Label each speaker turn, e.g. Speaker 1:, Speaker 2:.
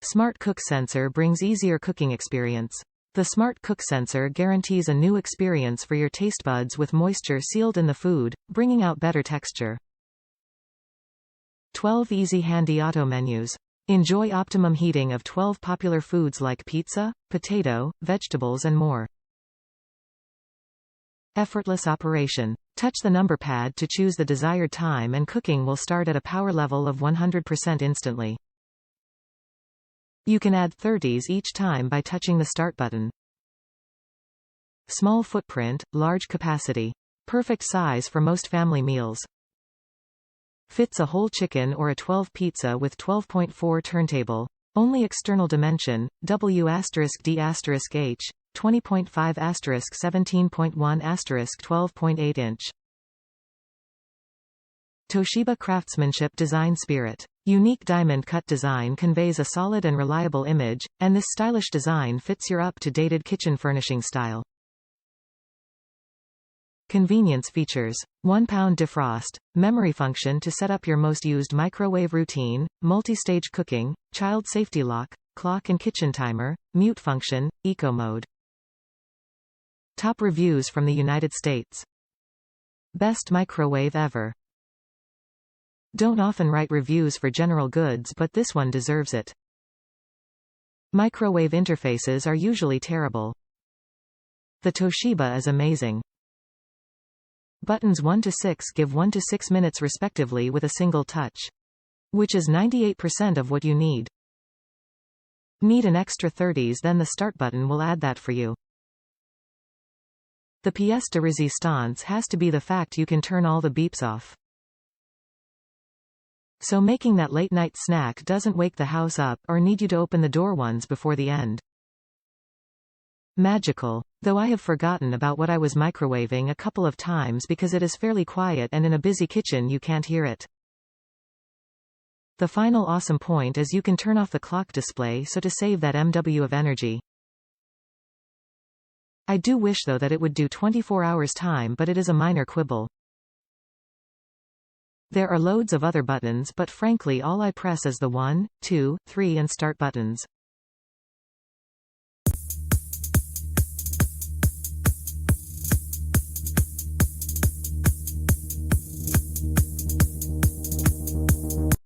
Speaker 1: Smart Cook Sensor brings easier cooking experience. The Smart Cook Sensor guarantees a new experience for your taste buds with moisture sealed in the food, bringing out better texture. 12 easy handy auto menus. Enjoy optimum heating of 12 popular foods like pizza, potato, vegetables and more. Effortless Operation Touch the number pad to choose the desired time and cooking will start at a power level of 100% instantly. You can add 30s each time by touching the start button. Small footprint, large capacity. Perfect size for most family meals. Fits a whole chicken or a 12 pizza with 12.4 turntable. Only external dimension, W*D*H, 20.5*, 17.1*, 12.8 inch. Toshiba Craftsmanship Design Spirit. Unique diamond-cut design conveys a solid and reliable image, and this stylish design fits your up-to-dated kitchen furnishing style. Convenience features. 1-pound defrost, memory function to set up your most used microwave routine, multi-stage cooking, child safety lock, clock and kitchen timer, mute function, eco mode. Top reviews from the United States. Best microwave ever. Don't often write reviews for general goods, but this one deserves it. Microwave interfaces are usually terrible. The Toshiba is amazing. Buttons 1 to 6 give 1 to 6 minutes respectively with a single touch. Which is 98% of what you need. Need an extra 30s, then the start button will add that for you. The pièce de résistance has to be the fact you can turn all the beeps off. So making that late night snack doesn't wake the house up, or need you to open the door once before the end. Magical. Though I have forgotten about what I was microwaving a couple of times because it is fairly quiet and in a busy kitchen you can't hear it. The final awesome point is you can turn off the clock display so to save that MW of energy. I do wish though that it would do 24 hours time, but it is a minor quibble. There are loads of other buttons, but frankly all I press is the 1, 2, 3 and start buttons.